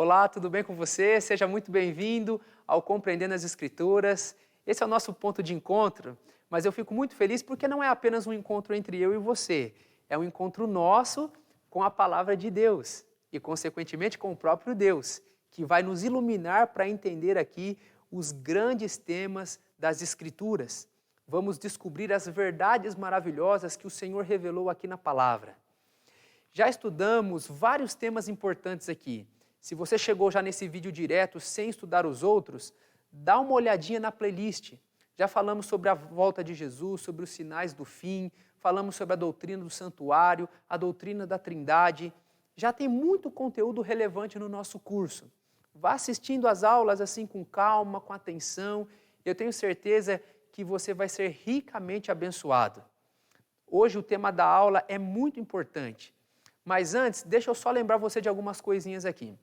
Olá, tudo bem com você? Seja muito bem-vindo ao Compreendendo as Escrituras. Esse é o nosso ponto de encontro, mas eu fico muito feliz porque não é apenas um encontro entre eu e você, é um encontro nosso com a Palavra de Deus e, consequentemente, com o próprio Deus, que vai nos iluminar para entender aqui os grandes temas das Escrituras. Vamos descobrir as verdades maravilhosas que o Senhor revelou aqui na Palavra. Já estudamos vários temas importantes aqui. Se você chegou já nesse vídeo direto sem estudar os outros, dá uma olhadinha na playlist. Já falamos sobre a volta de Jesus, sobre os sinais do fim, falamos sobre a doutrina do santuário, a doutrina da Trindade. Já tem muito conteúdo relevante no nosso curso. Vá assistindo às aulas assim com calma, com atenção. Eu tenho certeza que você vai ser ricamente abençoado. Hoje o tema da aula é muito importante. Mas antes, deixa eu só lembrar você de algumas coisinhas aqui.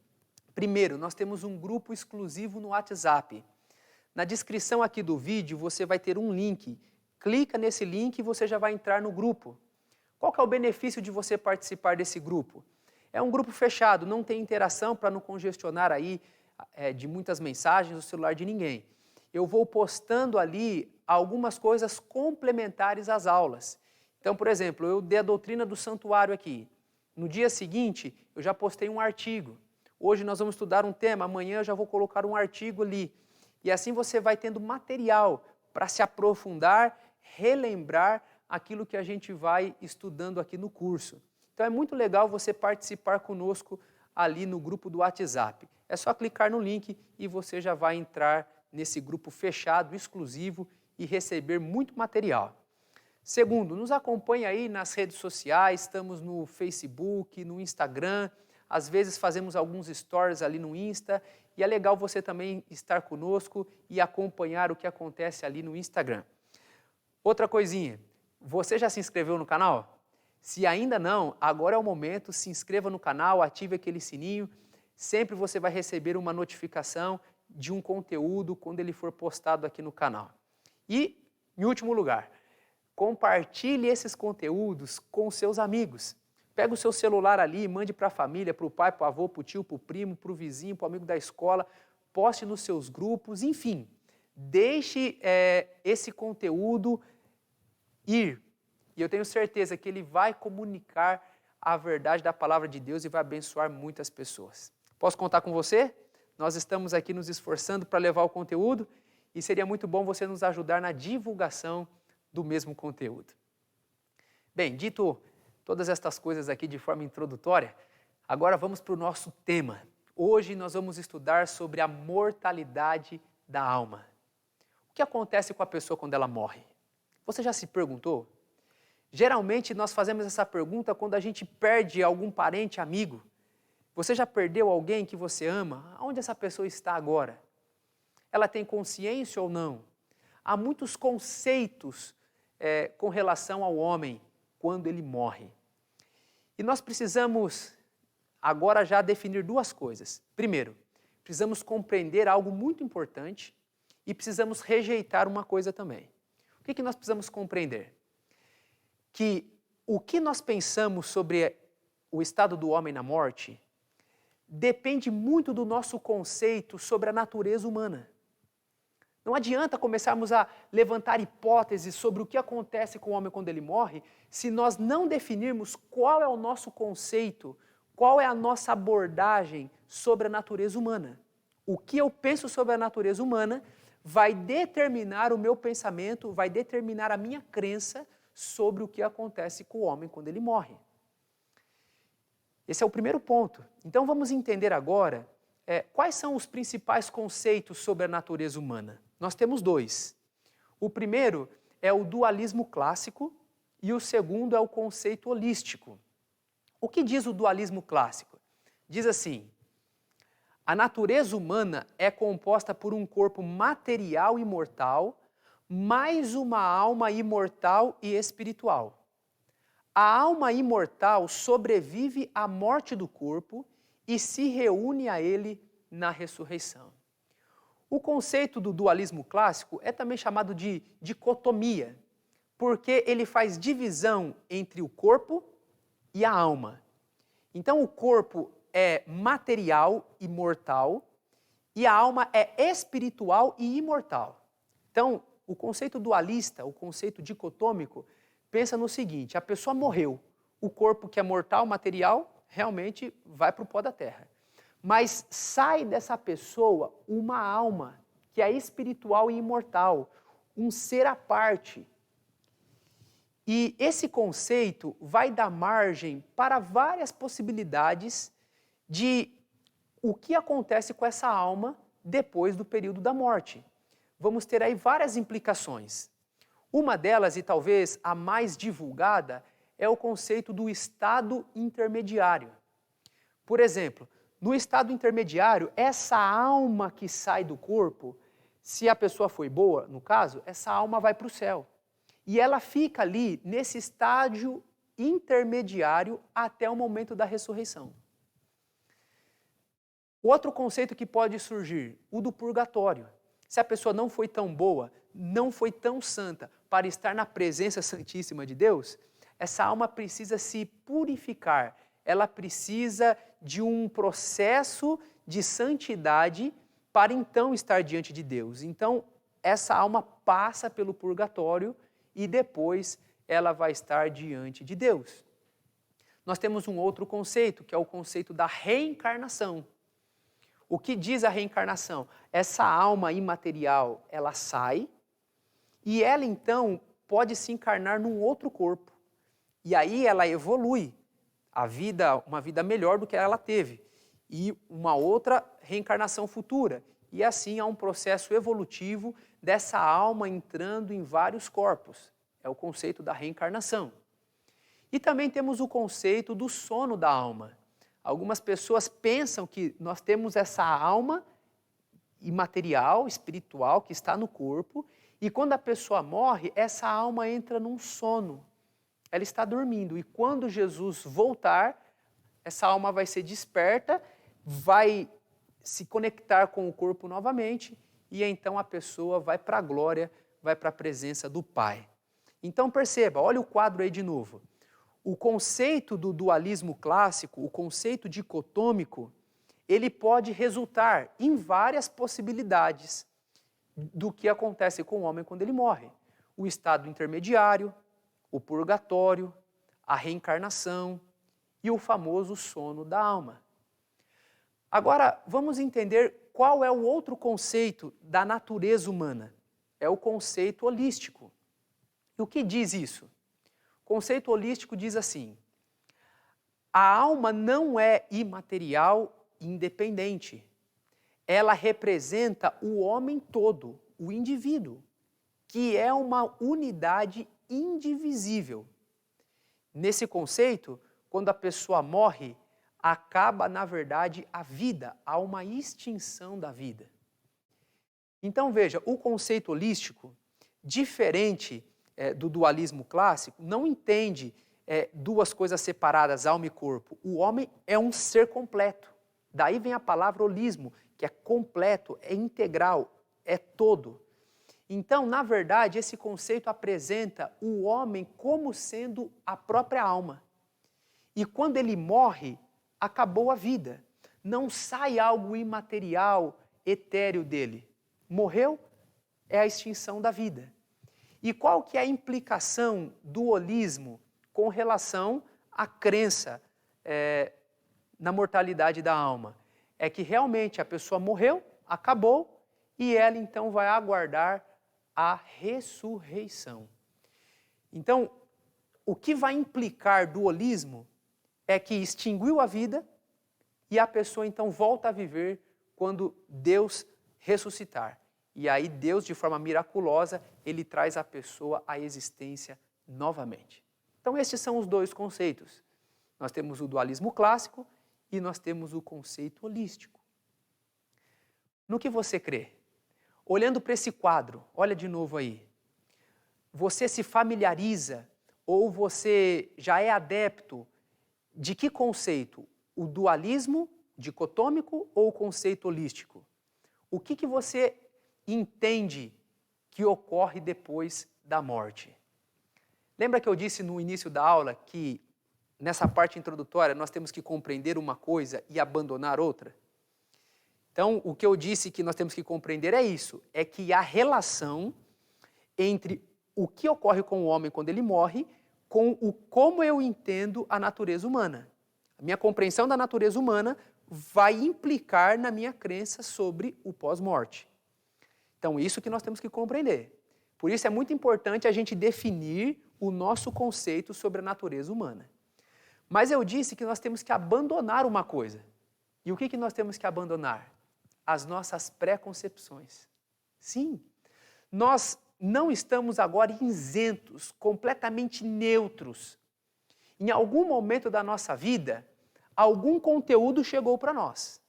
Primeiro, nós temos um grupo exclusivo no WhatsApp. Na descrição aqui do vídeo, você vai ter um link. Clica nesse link e você já vai entrar no grupo. Qual que é o benefício de você participar desse grupo? É um grupo fechado, não tem interação para não congestionar aí de muitas mensagens no celular de ninguém. Eu vou postando ali algumas coisas complementares às aulas. Então, por exemplo, eu dei a doutrina do santuário aqui. No dia seguinte, eu já postei um artigo. Hoje nós vamos estudar um tema, amanhã eu já vou colocar um artigo ali. E assim você vai tendo material para se aprofundar, relembrar aquilo que a gente vai estudando aqui no curso. Então é muito legal você participar conosco ali no grupo do WhatsApp. É só clicar no link e você já vai entrar nesse grupo fechado, exclusivo e receber muito material. Segundo, nos acompanhe aí nas redes sociais, estamos no Facebook, no Instagram, às vezes fazemos alguns stories ali no Insta e é legal você também estar conosco e acompanhar o que acontece ali no Instagram. Outra coisinha, você já se inscreveu no canal? Se ainda não, agora é o momento, se inscreva no canal, ative aquele sininho, sempre você vai receber uma notificação de um conteúdo quando ele for postado aqui no canal. E, em último lugar, compartilhe esses conteúdos com seus amigos. Pega o seu celular ali, mande para a família, para o pai, para o avô, para o tio, para o primo, para o vizinho, para o amigo da escola, poste nos seus grupos, enfim. Deixe esse conteúdo ir. E eu tenho certeza que ele vai comunicar a verdade da palavra de Deus e vai abençoar muitas pessoas. Posso contar com você? Nós estamos aqui nos esforçando para levar o conteúdo e seria muito bom você nos ajudar na divulgação do mesmo conteúdo. Bem, dito todas estas coisas aqui de forma introdutória, agora vamos para o nosso tema. Hoje nós vamos estudar sobre a mortalidade da alma. O que acontece com a pessoa quando ela morre? Você já se perguntou? Geralmente nós fazemos essa pergunta quando a gente perde algum parente, amigo. Você já perdeu alguém que você ama? Onde essa pessoa está agora? Ela tem consciência ou não? Há muitos conceitos com relação ao homem quando ele morre. E nós precisamos agora já definir duas coisas. Primeiro, precisamos compreender algo muito importante e precisamos rejeitar uma coisa também. O que nós precisamos compreender? Que o que nós pensamos sobre o estado do homem na morte depende muito do nosso conceito sobre a natureza humana. Não adianta começarmos a levantar hipóteses sobre o que acontece com o homem quando ele morre, se nós não definirmos qual é o nosso conceito, qual é a nossa abordagem sobre a natureza humana. O que eu penso sobre a natureza humana vai determinar o meu pensamento, vai determinar a minha crença sobre o que acontece com o homem quando ele morre. Esse é o primeiro ponto. Então vamos entender agora quais são os principais conceitos sobre a natureza humana. Nós temos dois. O primeiro é o dualismo clássico e o segundo é o conceito holístico. O que diz o dualismo clássico? Diz assim: a natureza humana é composta por um corpo material e mortal, mais uma alma imortal e espiritual. A alma imortal sobrevive à morte do corpo e se reúne a ele na ressurreição. O conceito do dualismo clássico é também chamado de dicotomia, porque ele faz divisão entre o corpo e a alma. Então o corpo é material e mortal, e a alma é espiritual e imortal. Então, o conceito dualista, o conceito dicotômico, pensa no seguinte: a pessoa morreu, o corpo que é mortal, material, realmente vai para o pó da terra. Mas sai dessa pessoa uma alma que é espiritual e imortal, um ser à parte. E esse conceito vai dar margem para várias possibilidades de o que acontece com essa alma depois do período da morte. Vamos ter aí várias implicações. Uma delas, e talvez a mais divulgada, é o conceito do estado intermediário. Por exemplo, no estado intermediário, essa alma que sai do corpo, se a pessoa foi boa, no caso, essa alma vai para o céu. E ela fica ali, nesse estágio intermediário, até o momento da ressurreição. Outro conceito que pode surgir, o do purgatório. Se a pessoa não foi tão boa, não foi tão santa para estar na presença santíssima de Deus, essa alma precisa se purificar, ela precisa de um processo de santidade para então estar diante de Deus. Então, essa alma passa pelo purgatório e depois ela vai estar diante de Deus. Nós temos um outro conceito, que é o conceito da reencarnação. O que diz a reencarnação? Essa alma imaterial, ela sai e ela então pode se encarnar num outro corpo. E aí ela evolui uma vida melhor do que ela teve. E uma outra reencarnação futura. E assim há um processo evolutivo dessa alma entrando em vários corpos. É o conceito da reencarnação. E também temos o conceito do sono da alma. Algumas pessoas pensam que nós temos essa alma imaterial, espiritual, que está no corpo, e quando a pessoa morre, essa alma entra num sono. Ela está dormindo, e quando Jesus voltar, essa alma vai ser desperta, vai se conectar com o corpo novamente, e então a pessoa vai para a glória, vai para a presença do Pai. Então perceba, olha o quadro aí de novo. O conceito do dualismo clássico, o conceito dicotômico, ele pode resultar em várias possibilidades do que acontece com o homem quando ele morre. O estado intermediário, o purgatório, a reencarnação e o famoso sono da alma. Agora, vamos entender qual é o outro conceito da natureza humana. É o conceito holístico. E o que diz isso? O conceito holístico diz assim: a alma não é imaterial e independente. Ela representa o homem todo, o indivíduo, que é uma unidade indivisível. Nesse conceito, quando a pessoa morre, acaba, na verdade, a vida, há uma extinção da vida. Então, veja, o conceito holístico, diferente do dualismo clássico, não entende duas coisas separadas, alma e corpo. O homem é um ser completo. Daí vem a palavra holismo, que é completo, é integral, é todo. Então, na verdade, esse conceito apresenta o homem como sendo a própria alma. E quando ele morre, acabou a vida. Não sai algo imaterial, etéreo dele. Morreu, é a extinção da vida. E qual que é a implicação do holismo com relação à crença na mortalidade da alma? É que realmente a pessoa morreu, acabou, e ela então vai aguardar a ressurreição. Então, o que vai implicar do holismo é que extinguiu a vida e a pessoa então volta a viver quando Deus ressuscitar. E aí Deus, de forma miraculosa, ele traz a pessoa à existência novamente. Então estes são os dois conceitos. Nós temos o dualismo clássico e nós temos o conceito holístico. No que você crê? Olhando para esse quadro, olha de novo aí. Você se familiariza ou você já é adepto de que conceito? O dualismo dicotômico ou o conceito holístico? O que você entende que ocorre depois da morte? Lembra que eu disse no início da aula que nessa parte introdutória, nós temos que compreender uma coisa e abandonar outra? Então, o que eu disse que nós temos que compreender é isso, é que a relação entre o que ocorre com o homem quando ele morre, com o como eu entendo a natureza humana. A minha compreensão da natureza humana vai implicar na minha crença sobre o pós-morte. Então, isso que nós temos que compreender. Por isso é muito importante a gente definir o nosso conceito sobre a natureza humana. Mas eu disse que nós temos que abandonar uma coisa. E o que nós temos que abandonar? As nossas preconcepções. Sim, nós não estamos agora isentos, completamente neutros. Em algum momento da nossa vida, algum conteúdo chegou para nós.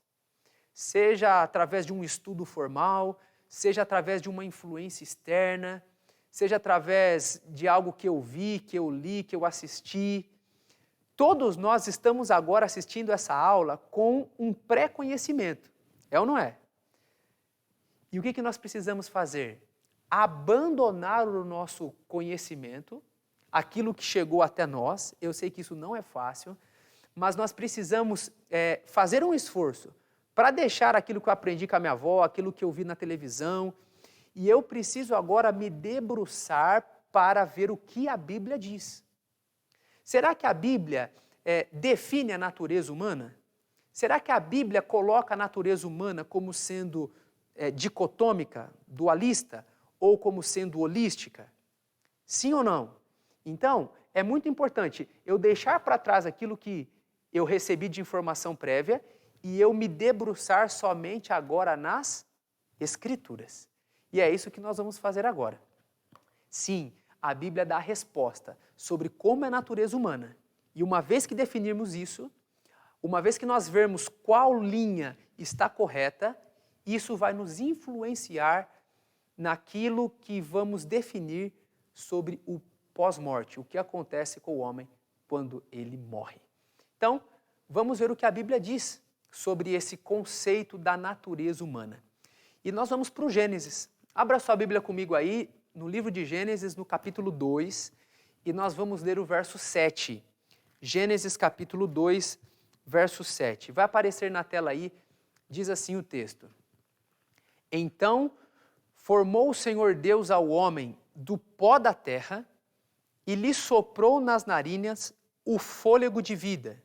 Seja através de um estudo formal, seja através de uma influência externa, seja através de algo que eu vi, que eu li, que eu assisti. Todos nós estamos agora assistindo essa aula com um pré-conhecimento. É ou não é? E o que nós precisamos fazer? Abandonar o nosso conhecimento, aquilo que chegou até nós. Eu sei que isso não é fácil, mas nós precisamos fazer um esforço para deixar aquilo que eu aprendi com a minha avó, aquilo que eu vi na televisão, e eu preciso agora me debruçar para ver o que a Bíblia diz. Será que a Bíblia define a natureza humana? Será que a Bíblia coloca a natureza humana como sendo dicotômica, dualista, ou como sendo holística? Sim ou não? Então, é muito importante eu deixar para trás aquilo que eu recebi de informação prévia e eu me debruçar somente agora nas Escrituras. E é isso que nós vamos fazer agora. Sim, a Bíblia dá a resposta sobre como é a natureza humana. E uma vez que definirmos isso, uma vez que nós vermos qual linha está correta, isso vai nos influenciar naquilo que vamos definir sobre o pós-morte, o que acontece com o homem quando ele morre. Então, vamos ver o que a Bíblia diz sobre esse conceito da natureza humana. E nós vamos para o Gênesis. Abra sua Bíblia comigo aí, no livro de Gênesis, no capítulo 2, e nós vamos ler o verso 7. Gênesis capítulo 2, verso 7. Vai aparecer na tela aí, diz assim o texto. Então formou o Senhor Deus ao homem do pó da terra e lhe soprou nas narinas o fôlego de vida.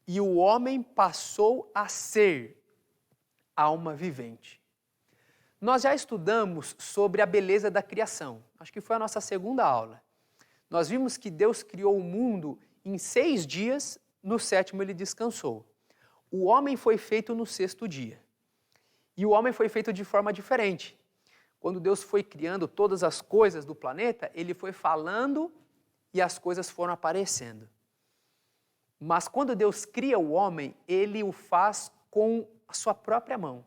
E o homem passou a ser alma vivente. Nós já estudamos sobre a beleza da criação. Acho que foi a nossa segunda aula. Nós vimos que Deus criou o mundo em 6 dias, no 7º ele descansou. O homem foi feito no 6º dia. E o homem foi feito de forma diferente. Quando Deus foi criando todas as coisas do planeta, ele foi falando e as coisas foram aparecendo. Mas quando Deus cria o homem, ele o faz com a sua própria mão.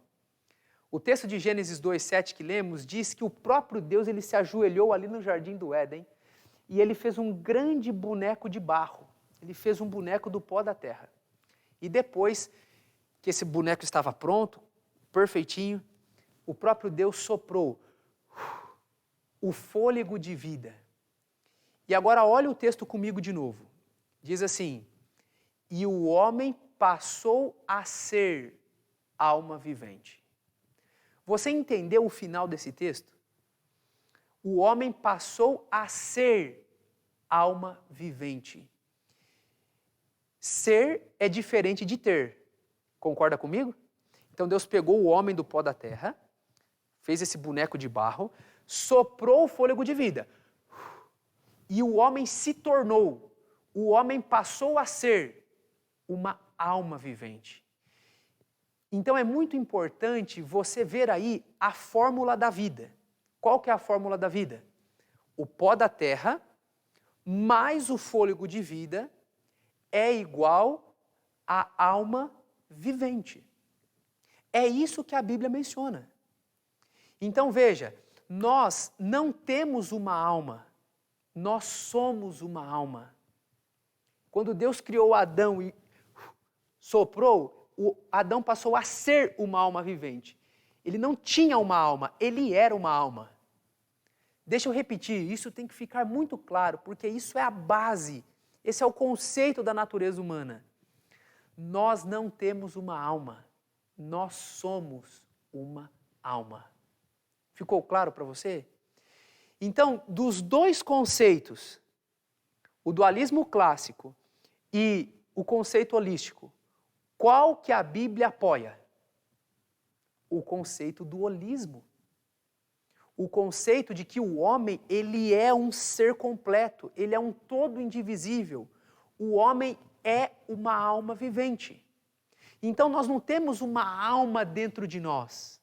O texto de Gênesis 2:7 que lemos diz que o próprio Deus ele se ajoelhou ali no jardim do Éden e ele fez um grande boneco de barro. Ele fez um boneco do pó da terra. E depois que esse boneco estava pronto, perfeitinho, o próprio Deus soprou o fôlego de vida. E agora olha o texto comigo de novo. Diz assim: e o homem passou a ser alma vivente. Você entendeu o final desse texto? O homem passou a ser alma vivente. Ser é diferente de ter. Concorda comigo? Então Deus pegou o homem do pó da terra, fez esse boneco de barro, soprou o fôlego de vida. E o homem se tornou, o homem passou a ser uma alma vivente. Então é muito importante você ver aí a fórmula da vida. Qual que é a fórmula da vida? O pó da terra mais o fôlego de vida é igual à alma vivente. É isso que a Bíblia menciona. Então veja, nós não temos uma alma, nós somos uma alma. Quando Deus criou Adão e soprou, Adão passou a ser uma alma vivente. Ele não tinha uma alma, ele era uma alma. Deixa eu repetir, isso tem que ficar muito claro, porque isso é a base Esse é o conceito da natureza humana. Nós não temos uma alma, nós somos uma alma. Ficou claro para você? Então, dos dois conceitos, o dualismo clássico e o conceito holístico, qual que a Bíblia apoia? O conceito do holismo. O conceito de que o homem, ele é um ser completo, ele é um todo indivisível. O homem é uma alma vivente. Então nós não temos uma alma dentro de nós.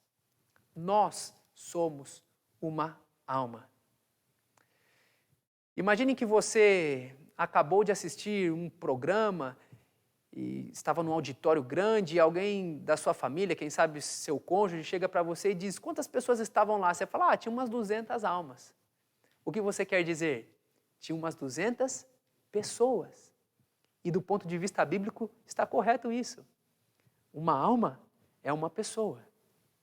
Nós somos uma alma. Imagine que você acabou de assistir um programa e estava num auditório grande e alguém da sua família, quem sabe seu cônjuge, chega para você e diz: quantas pessoas estavam lá? Você fala: tinha umas 200 almas. O que você quer dizer? Tinha umas 200 pessoas. E do ponto de vista bíblico, está correto isso. Uma alma é uma pessoa.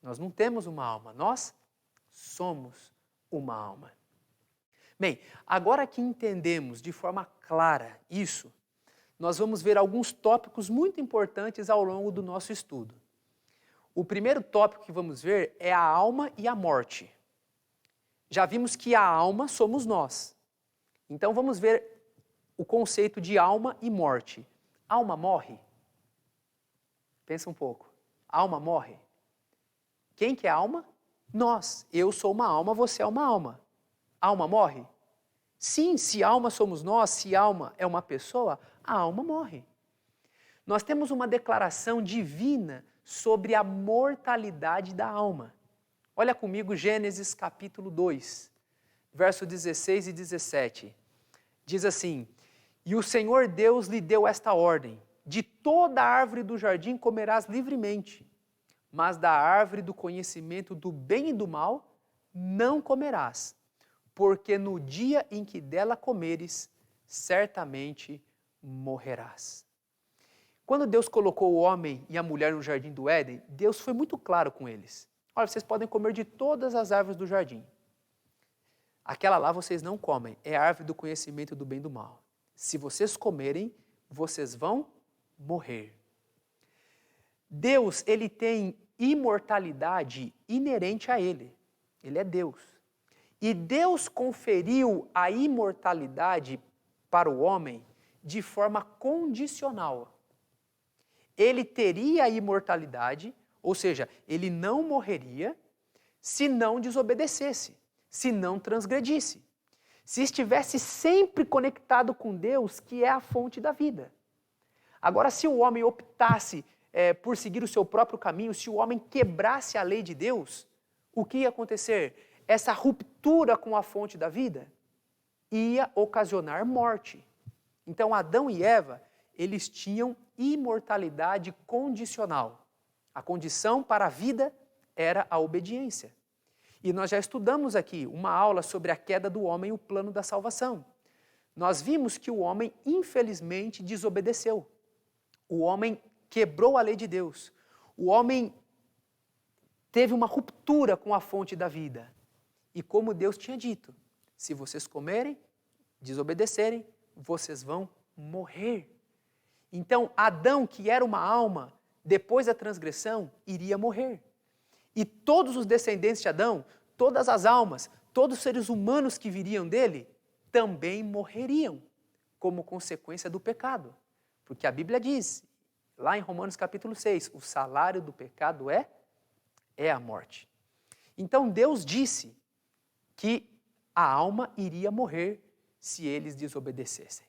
Nós não temos uma alma, nós somos uma alma. Bem, agora que entendemos de forma clara isso, nós vamos ver alguns tópicos muito importantes ao longo do nosso estudo. O primeiro tópico que vamos ver é a alma e a morte. Já vimos que a alma somos nós. Então vamos ver o conceito de alma e morte. Alma morre? Pensa um pouco. Alma morre? Quem que é alma? Nós. Eu sou uma alma, você é uma alma. Alma morre? Sim, se alma somos nós, se alma é uma pessoa, a alma morre. Nós temos uma declaração divina sobre a mortalidade da alma. Olha comigo Gênesis capítulo 2, verso 16 e 17. Diz assim: e o Senhor Deus lhe deu esta ordem: de toda árvore do jardim comerás livremente, mas da árvore do conhecimento do bem e do mal não comerás, porque no dia em que dela comeres, certamente morrerás. Quando Deus colocou o homem e a mulher no jardim do Éden, Deus foi muito claro com eles. Olha, vocês podem comer de todas as árvores do jardim. Aquela lá vocês não comem, é a árvore do conhecimento do bem e do mal. Se vocês comerem, vocês vão morrer. Deus, ele tem imortalidade inerente a ele. Ele é Deus. E Deus conferiu a imortalidade para o homem de forma condicional. Ele teria a imortalidade, ou seja, ele não morreria se não desobedecesse, se não transgredisse, se estivesse sempre conectado com Deus, que é a fonte da vida. Agora, se o homem optasse por seguir o seu próprio caminho, se o homem quebrasse a lei de Deus, o que ia acontecer? Essa ruptura com a fonte da vida ia ocasionar morte. Então, Adão e Eva, eles tinham imortalidade condicional. A condição para a vida era a obediência. E nós já estudamos aqui uma aula sobre a queda do homem e o plano da salvação. Nós vimos que o homem, infelizmente, desobedeceu. O homem quebrou a lei de Deus. O homem teve uma ruptura com a fonte da vida. E como Deus tinha dito, se vocês comerem, desobedecerem, vocês vão morrer. Então, Adão, que era uma alma, depois da transgressão, iria morrer. E todos os descendentes de Adão, todas as almas, todos os seres humanos que viriam dele, também morreriam, como consequência do pecado. Porque a Bíblia diz, lá em Romanos capítulo 6, o salário do pecado é a morte. Então Deus disse que a alma iria morrer se eles desobedecessem.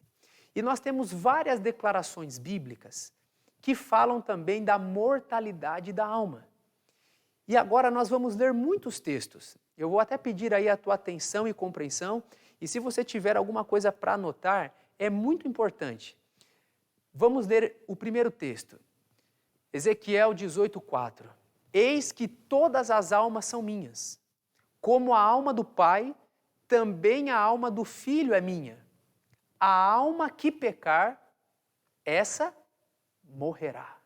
E nós temos várias declarações bíblicas que falam também da mortalidade da alma. E agora nós vamos ler muitos textos. Eu vou até pedir aí a tua atenção e compreensão, e se você tiver alguma coisa para anotar, é muito importante. Vamos ler o primeiro texto. Ezequiel 18:4. Eis que todas as almas são minhas. Como a alma do Pai, também a alma do Filho é minha. A alma que pecar, essa morrerá.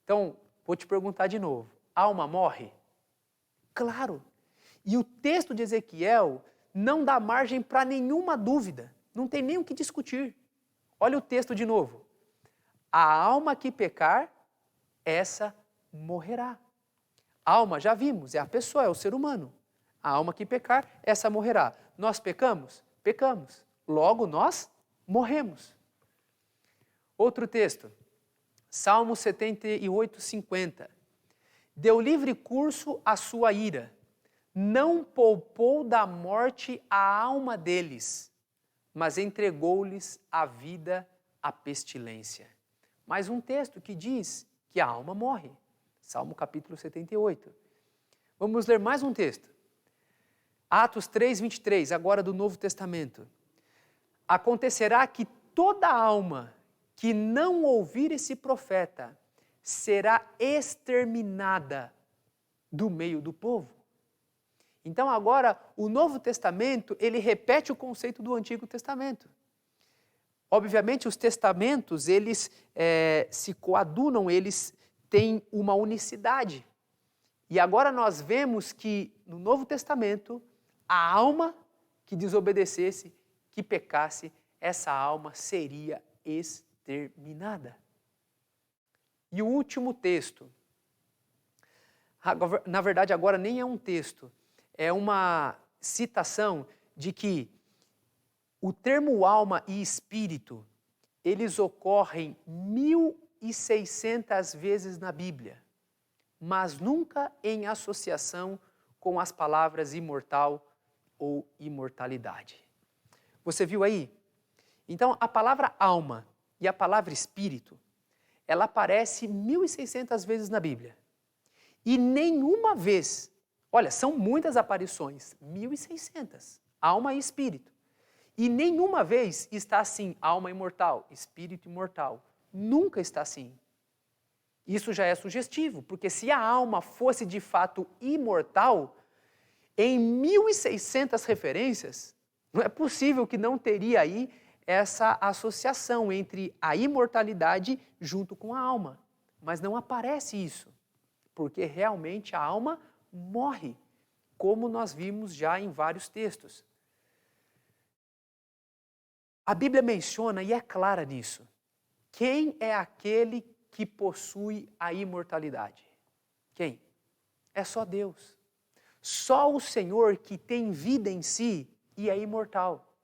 Então, vou te perguntar de novo. Alma morre? Claro. E o texto de Ezequiel não dá margem para nenhuma dúvida. Não tem nem o que discutir. Olha o texto de novo. A alma que pecar, essa morrerá. Alma, já vimos, é a pessoa, é o ser humano. A alma que pecar, essa morrerá. Nós pecamos? Pecamos. Logo, nós morremos. Outro texto, Salmo 78, 50. Deu livre curso à sua ira, não poupou da morte a alma deles, mas entregou-lhes a vida à pestilência. Mais um texto que diz que a alma morre. Salmo capítulo 78. Vamos ler mais um texto. Atos 3, 23, agora do Novo Testamento. Acontecerá que toda alma que não ouvir esse profeta será exterminada do meio do povo. Então agora o Novo Testamento, ele repete o conceito do Antigo Testamento. Obviamente os testamentos, eles se coadunam, eles têm uma unicidade. E agora nós vemos que no Novo Testamento, a alma que desobedecesse, que pecasse, essa alma seria exterminada. E o último texto, na verdade agora nem é um texto, é uma citação de que o termo alma e espírito, eles ocorrem 1.600 vezes na Bíblia, mas nunca em associação com as palavras imortal ou imortalidade. Você viu aí? Então, a palavra alma e a palavra espírito, ela aparece 1.600 vezes na Bíblia. E nenhuma vez, olha, são muitas aparições, 1.600, alma e espírito. E nenhuma vez está assim, alma imortal, espírito imortal. Nunca está assim. Isso já é sugestivo, porque se a alma fosse de fato imortal, em 1.600 referências, não é possível que não teria aí essa associação entre a imortalidade junto com a alma. Mas não aparece isso, porque realmente a alma morre, como nós vimos já em vários textos. A Bíblia menciona, e é clara nisso, quem é aquele que possui a imortalidade? Quem? É só Deus. Só o Senhor que tem vida em si e é imortal.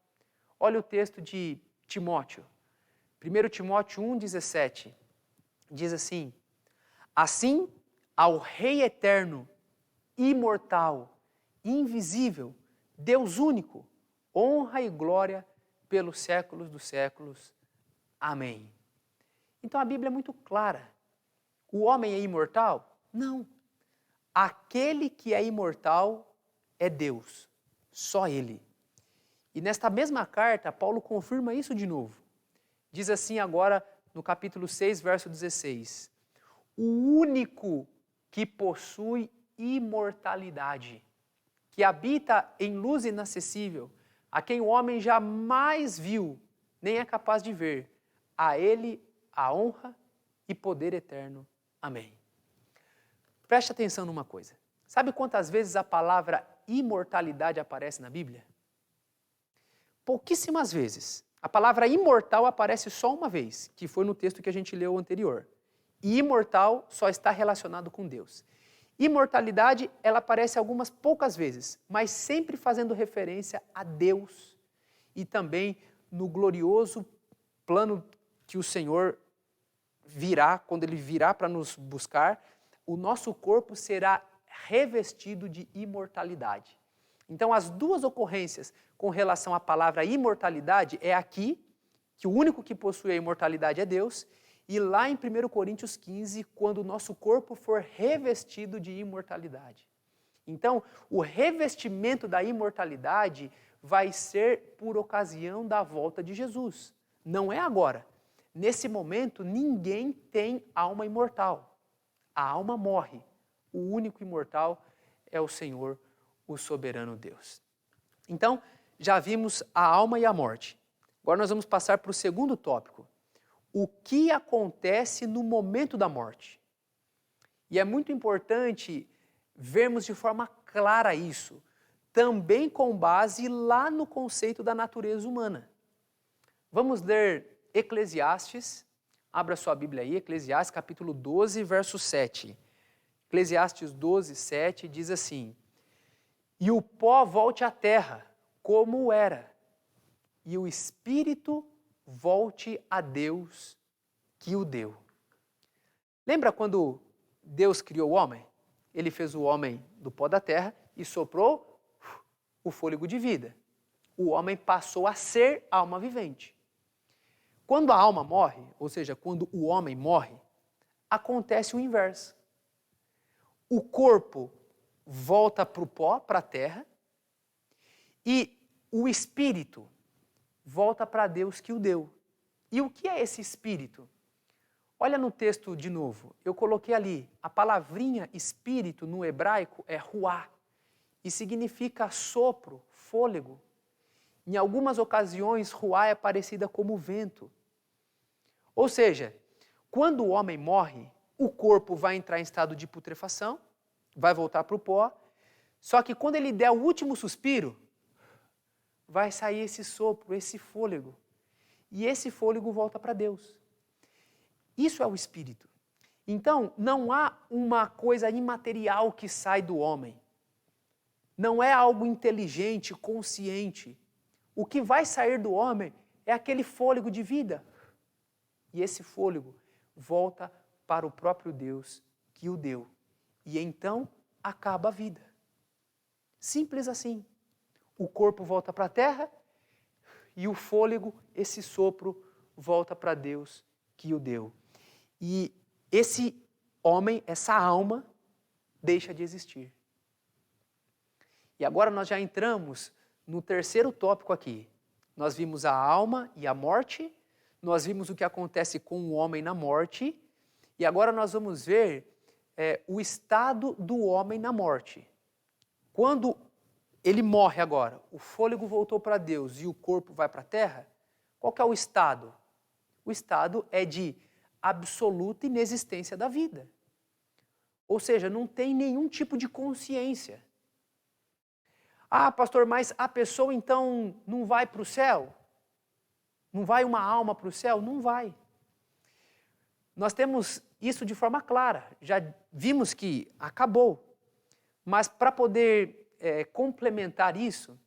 Olha o texto de Timóteo. 1 Timóteo 1,17. Diz assim: assim, ao Rei eterno, imortal, invisível, Deus único, honra e glória pelos séculos dos séculos. Amém. Então a Bíblia é muito clara. O homem é imortal? Não. Aquele que é imortal é Deus. Só Ele. E nesta mesma carta, Paulo confirma isso de novo. Diz assim agora no capítulo 6, verso 16. O único que possui imortalidade, que habita em luz inacessível, a quem o homem jamais viu, nem é capaz de ver, a Ele a honra e poder eterno. Amém. Preste atenção numa coisa. Sabe quantas vezes a palavra imortalidade aparece na Bíblia? Pouquíssimas vezes. A palavra imortal aparece só uma vez, que foi no texto que a gente leu anterior. E imortal só está relacionado com Deus. Imortalidade, ela aparece algumas poucas vezes, mas sempre fazendo referência a Deus e também no glorioso plano que o Senhor virá, quando Ele virá para nos buscar, o nosso corpo será revestido de imortalidade. Então, as duas ocorrências com relação à palavra imortalidade é aqui, que o único que possui a imortalidade é Deus, e lá em 1 Coríntios 15, quando o nosso corpo for revestido de imortalidade. Então, o revestimento da imortalidade vai ser por ocasião da volta de Jesus. Não é agora. Nesse momento, ninguém tem alma imortal. A alma morre. O único imortal é o Senhor, o soberano Deus. Então, já vimos a alma e a morte. Agora nós vamos passar para o segundo tópico. O que acontece no momento da morte? E é muito importante vermos de forma clara isso, também com base lá no conceito da natureza humana. Vamos ler Eclesiastes, abra sua Bíblia aí, Eclesiastes capítulo 12, verso 7. Eclesiastes 12, 7 diz assim: e o pó volte à terra, como era, e o espírito volte a Deus que o deu. Lembra quando Deus criou o homem? Ele fez o homem do pó da terra e soprou o fôlego de vida. O homem passou a ser alma vivente. Quando a alma morre, ou seja, quando o homem morre, acontece o inverso. O corpo volta para o pó, para a terra, e o espírito volta para Deus que o deu. E o que é esse espírito? Olha no texto de novo, eu coloquei ali, a palavrinha espírito no hebraico é ruá, e significa sopro, fôlego. Em algumas ocasiões, ruá é parecida como vento. Ou seja, quando o homem morre, o corpo vai entrar em estado de putrefação, vai voltar para o pó, só que quando ele der o último suspiro, vai sair esse sopro, esse fôlego. E esse fôlego volta para Deus. Isso é o espírito. Então, não há uma coisa imaterial que sai do homem. Não é algo inteligente, consciente. O que vai sair do homem é aquele fôlego de vida. E esse fôlego volta para o próprio Deus que o deu. E então acaba a vida. Simples assim. O corpo volta para a terra e o fôlego, esse sopro, volta para Deus que o deu. E esse homem, essa alma, deixa de existir. E agora nós já entramos no terceiro tópico aqui. Nós vimos a alma e a morte, nós vimos o que acontece com o homem na morte, e agora nós vamos ver o estado do homem na morte. Quando ele morre agora, o fôlego voltou para Deus e o corpo vai para a terra, qual que é o estado? O estado é de absoluta inexistência da vida. Ou seja, não tem nenhum tipo de consciência. Ah, pastor, mas a pessoa então não vai para o céu? Não vai uma alma para o céu? Não vai. Nós temos isso de forma clara. Já vimos que acabou. Mas para poder complementar isso,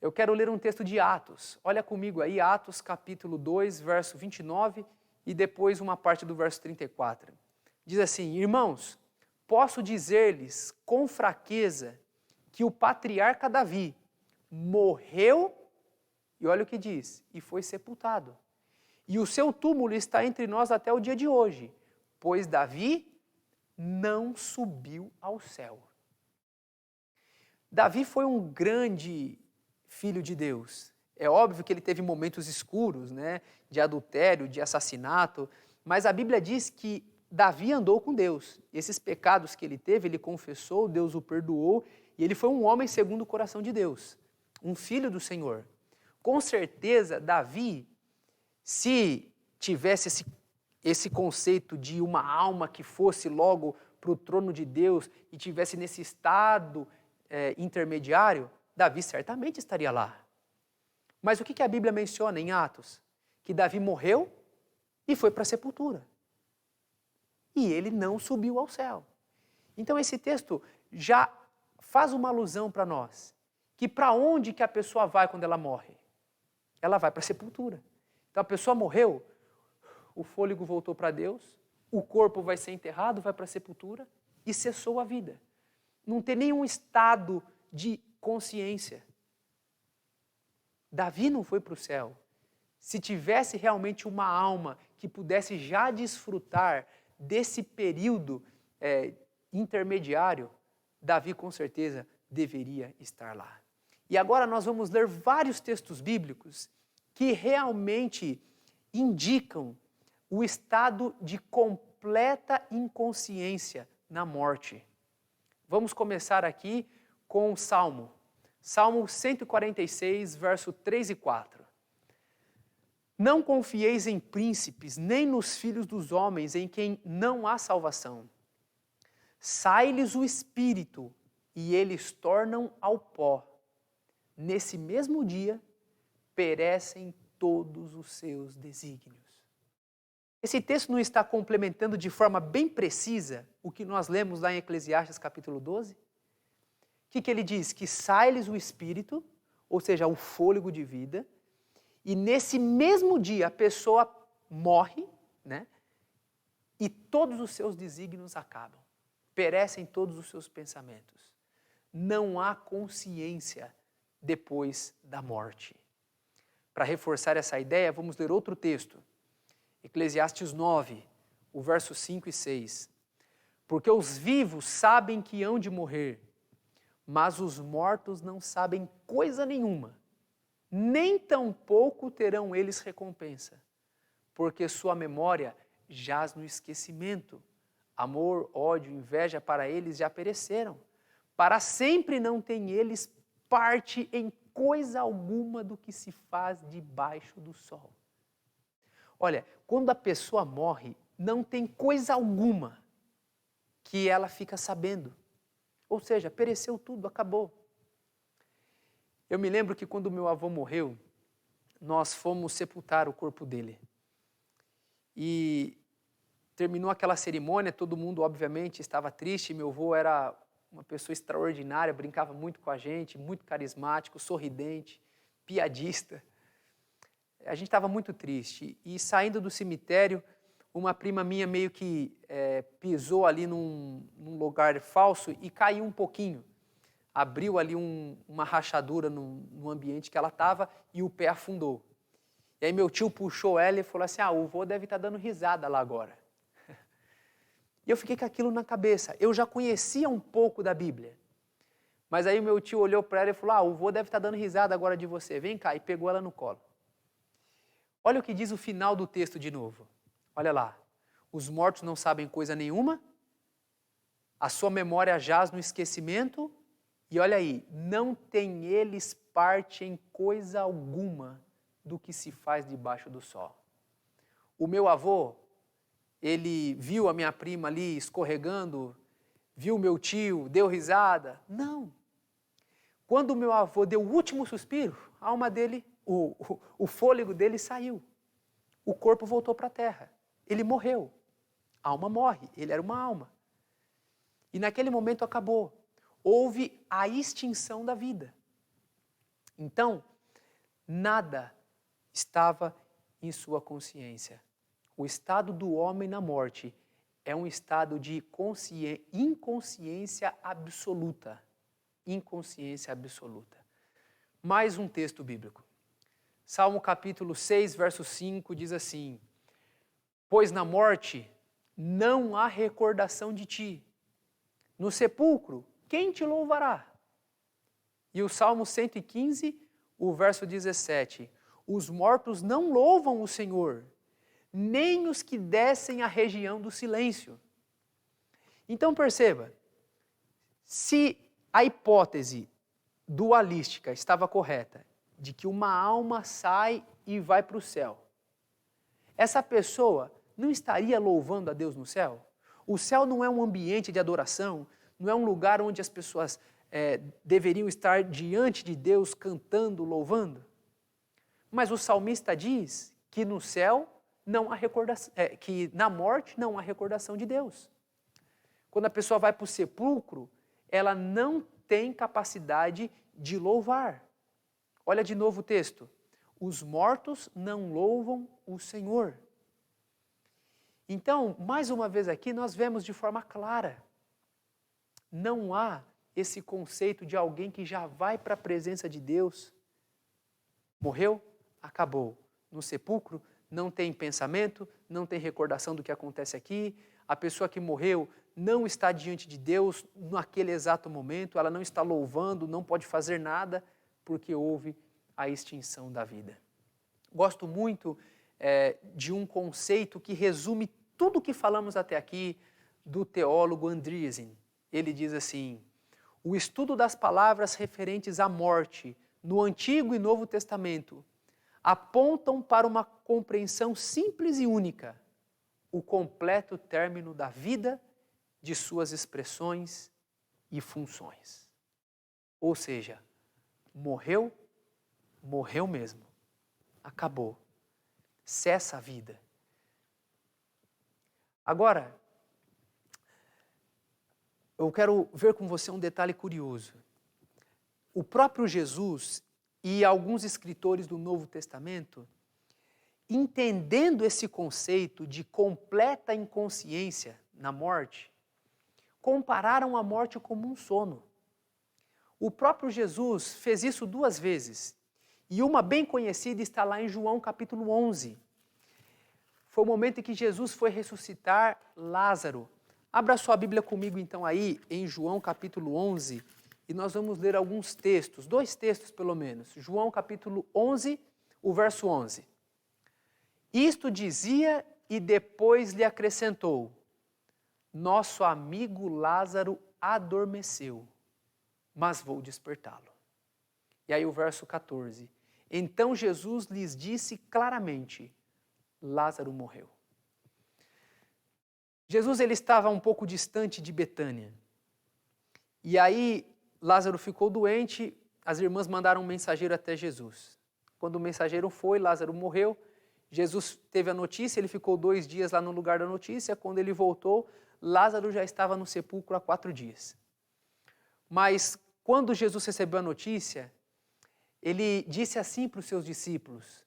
eu quero ler um texto de Atos. Olha comigo aí, Atos capítulo 2, verso 29 e depois uma parte do verso 34. Diz assim: irmãos, posso dizer-lhes com fraqueza que o patriarca Davi morreu, e olha o que diz, e foi sepultado. E o seu túmulo está entre nós até o dia de hoje, pois Davi não subiu ao céu. Davi foi um grande filho de Deus. É óbvio que ele teve momentos escuros, né, de adultério, de assassinato, mas a Bíblia diz que Davi andou com Deus. Esses pecados que ele teve, ele confessou, Deus o perdoou, e ele foi um homem segundo o coração de Deus, um filho do Senhor. Com certeza, Davi, se tivesse esse conceito de uma alma que fosse logo para o trono de Deus e tivesse nesse estado intermediário, Davi certamente estaria lá. Mas o que a Bíblia menciona em Atos? Que Davi morreu e foi para a sepultura. E ele não subiu ao céu. Então esse texto já faz uma alusão para nós, que para onde que a pessoa vai quando ela morre? Ela vai para a sepultura. Então a pessoa morreu, o fôlego voltou para Deus, o corpo vai ser enterrado, vai para a sepultura e cessou a vida. Não tem nenhum estado de consciência. Davi não foi para o céu. Se tivesse realmente uma alma que pudesse já desfrutar desse período intermediário, Davi com certeza deveria estar lá. E agora nós vamos ler vários textos bíblicos que realmente indicam o estado de completa inconsciência na morte. Vamos começar aqui com o Salmo. Salmo 146, verso 3 e 4. Não confieis em príncipes, nem nos filhos dos homens, em quem não há salvação. Sai-lhes o espírito, e eles tornam ao pó. Nesse mesmo dia, perecem todos os seus desígnios. Esse texto não está complementando de forma bem precisa o que nós lemos lá em Eclesiastes capítulo 12? O que ele diz? Que sai-lhes o espírito, ou seja, o fôlego de vida, e nesse mesmo dia a pessoa morre, né? E todos os seus desígnios acabam. Perecem todos os seus pensamentos. Não há consciência depois da morte. Para reforçar essa ideia, vamos ler outro texto. Eclesiastes 9, o verso 5 e 6. Porque os vivos sabem que hão de morrer, mas os mortos não sabem coisa nenhuma, nem tampouco terão eles recompensa, porque sua memória jaz no esquecimento. Amor, ódio, inveja para eles já pereceram. Para sempre não têm eles parte em coisa alguma do que se faz debaixo do sol. Olha, quando a pessoa morre, não tem coisa alguma que ela fica sabendo. Ou seja, pereceu tudo, acabou. Eu me lembro que quando meu avô morreu, nós fomos sepultar o corpo dele. E terminou aquela cerimônia, todo mundo obviamente estava triste, meu avô era uma pessoa extraordinária, brincava muito com a gente, muito carismático, sorridente, piadista. A gente estava muito triste e saindo do cemitério, uma prima minha meio que pisou ali num lugar falso e caiu um pouquinho. Abriu ali uma rachadura no ambiente que ela estava e o pé afundou. E aí meu tio puxou ela e falou assim, o vô deve estar dando risada lá agora. E eu fiquei com aquilo na cabeça. Eu já conhecia um pouco da Bíblia. Mas aí meu tio olhou para ela e falou, o vô deve estar dando risada agora de você. Vem cá, e pegou ela no colo. Olha o que diz o final do texto de novo. Olha lá. Os mortos não sabem coisa nenhuma, a sua memória jaz no esquecimento, e olha aí, não tem eles parte em coisa alguma do que se faz debaixo do sol. O meu avô, ele viu a minha prima ali escorregando, viu meu tio, deu risada. Não. Quando o meu avô deu o último suspiro, a alma dele, o fôlego dele saiu. O corpo voltou para a terra. Ele morreu. A alma morre, ele era uma alma. E naquele momento acabou. Houve a extinção da vida. Então, nada estava em sua consciência. O estado do homem na morte é um estado de inconsciência absoluta. Inconsciência absoluta. Mais um texto bíblico. Salmo capítulo 6, verso 5 diz assim: pois na morte não há recordação de ti. No sepulcro, quem te louvará? E o Salmo 115, o verso 17. Os mortos não louvam o Senhor, nem os que descem à região do silêncio. Então perceba, se a hipótese dualística estava correta, de que uma alma sai e vai para o céu, essa pessoa não estaria louvando a Deus no céu? O céu não é um ambiente de adoração, não é um lugar onde as pessoas deveriam estar diante de Deus cantando, louvando? Mas o salmista diz que no céu não há recordação, que na morte não há recordação de Deus. Quando a pessoa vai para o sepulcro, ela não tem capacidade de louvar. Olha de novo o texto. Os mortos não louvam o Senhor. Então, mais uma vez aqui, nós vemos de forma clara. Não há esse conceito de alguém que já vai para a presença de Deus. Morreu? Acabou. No sepulcro, não tem pensamento, não tem recordação do que acontece aqui. A pessoa que morreu não está diante de Deus naquele exato momento, ela não está louvando, não pode fazer nada, porque houve a extinção da vida. Gosto muito de um conceito que resume tudo o que falamos até aqui do teólogo Andriessen. Ele diz assim: o estudo das palavras referentes à morte no Antigo e Novo Testamento apontam para uma compreensão simples e única, o completo término da vida, de suas expressões e funções. Ou seja, morreu, morreu mesmo. acabou. Cessa a vida. Agora, eu quero ver com você um detalhe curioso. O próprio Jesus e alguns escritores do Novo Testamento, entendendo esse conceito de completa inconsciência na morte, compararam a morte como um sono. O próprio Jesus fez isso 2 vezes. E uma bem conhecida está lá em João capítulo 11. Foi o momento em que Jesus foi ressuscitar Lázaro. Abra sua Bíblia comigo então aí em João capítulo 11 e nós vamos ler alguns textos, 2 textos pelo menos. João capítulo 11, o verso 11. Isto dizia e depois lhe acrescentou: nosso amigo Lázaro adormeceu, mas vou despertá-lo. E aí o verso 14. Então Jesus lhes disse claramente: Lázaro morreu. Jesus ele estava um pouco distante de Betânia. E aí Lázaro ficou doente, as irmãs mandaram um mensageiro até Jesus. Quando o mensageiro foi, Lázaro morreu. Jesus teve a notícia, ele ficou 2 dias lá no lugar da notícia. Quando ele voltou, Lázaro já estava no sepulcro há 4 dias. Mas quando Jesus recebeu a notícia, ele disse assim para os seus discípulos: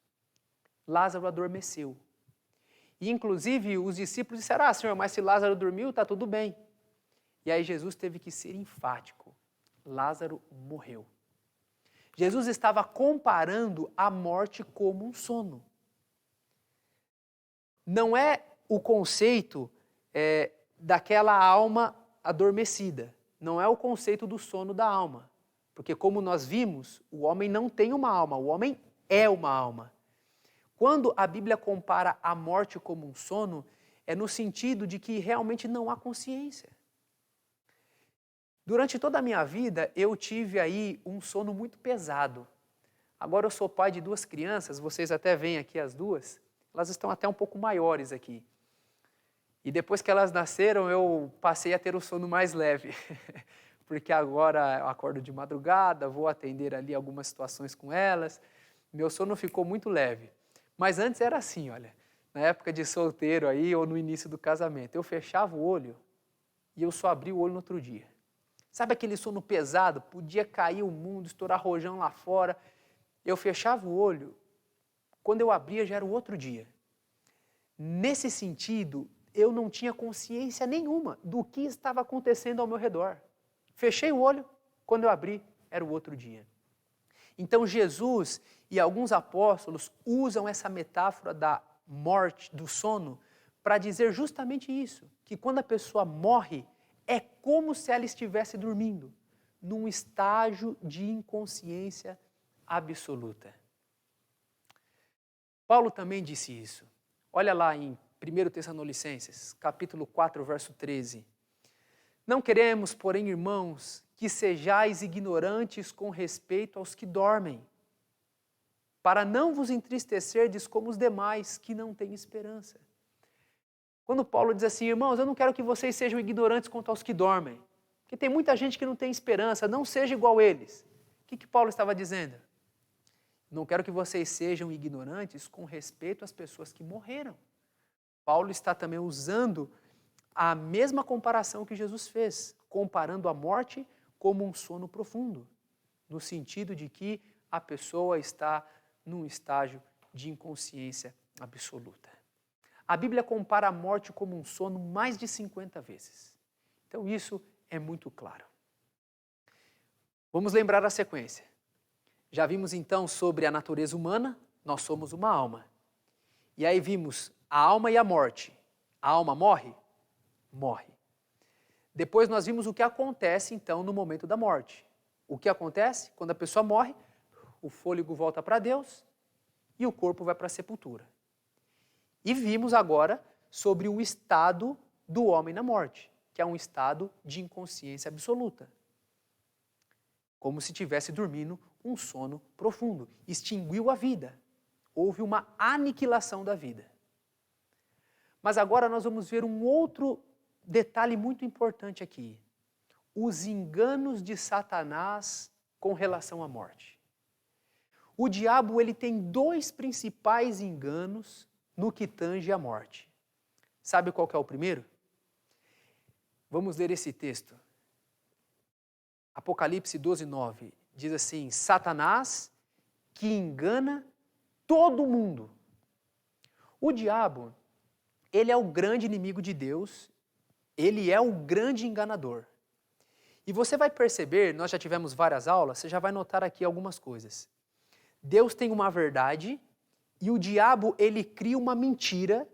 Lázaro adormeceu. E inclusive os discípulos disseram: Senhor, mas se Lázaro dormiu, está tudo bem. E aí Jesus teve que ser enfático: Lázaro morreu. Jesus estava comparando a morte como um sono. Não é o conceito daquela alma adormecida. Não é o conceito do sono da alma. Porque como nós vimos, o homem não tem uma alma, o homem é uma alma. Quando a Bíblia compara a morte como um sono, é no sentido de que realmente não há consciência. Durante toda a minha vida, eu tive aí um sono muito pesado. Agora eu sou pai de 2 crianças, vocês até veem aqui as 2, elas estão até um pouco maiores aqui. E depois que elas nasceram, eu passei a ter o sono mais leve. Porque agora eu acordo de madrugada, vou atender ali algumas situações com elas. Meu sono ficou muito leve. Mas antes era assim, olha, na época de solteiro aí, ou no início do casamento, eu fechava o olho e eu só abria o olho no outro dia. Sabe aquele sono pesado? Podia cair o mundo, estourar rojão lá fora. Eu fechava o olho, quando eu abria já era o outro dia. Nesse sentido, eu não tinha consciência nenhuma do que estava acontecendo ao meu redor. Fechei o olho, quando eu abri, era o outro dia. Então Jesus e alguns apóstolos usam essa metáfora da morte, do sono, para dizer justamente isso, que quando a pessoa morre, é como se ela estivesse dormindo, num estágio de inconsciência absoluta. Paulo também disse isso. Olha lá em 1 Tessalonicenses, capítulo 4, verso 13. Não queremos, porém, irmãos, que sejais ignorantes com respeito aos que dormem, para não vos entristecerdes como os demais que não têm esperança. Quando Paulo diz assim: irmãos, eu não quero que vocês sejam ignorantes quanto aos que dormem, porque tem muita gente que não tem esperança, não seja igual eles. O que Paulo estava dizendo? Não quero que vocês sejam ignorantes com respeito às pessoas que morreram. Paulo está também usando a mesma comparação que Jesus fez, comparando a morte como um sono profundo, no sentido de que a pessoa está num estágio de inconsciência absoluta. A Bíblia compara a morte como um sono mais de 50 vezes. Então isso é muito claro. Vamos lembrar a sequência. Já vimos então sobre a natureza humana, nós somos uma alma. E aí vimos a alma e a morte. A alma morre? Morre. Depois nós vimos o que acontece então no momento da morte. O que acontece? Quando a pessoa morre, o fôlego volta para Deus e o corpo vai para a sepultura. E vimos agora sobre o estado do homem na morte, que é um estado de inconsciência absoluta. Como se estivesse dormindo um sono profundo. Extinguiu a vida. Houve uma aniquilação da vida. Mas agora nós vamos ver um outro detalhe muito importante aqui. Os enganos de Satanás com relação à morte. O diabo ele tem dois principais enganos no que tange à morte. Sabe qual que é o primeiro? Vamos ler esse texto. Apocalipse 12:9 diz assim: Satanás que engana todo mundo. O diabo, ele é o grande inimigo de Deus, ele é o grande enganador. E você vai perceber, nós já tivemos várias aulas, você já vai notar aqui algumas coisas. Deus tem uma verdade e o diabo, ele cria uma mentira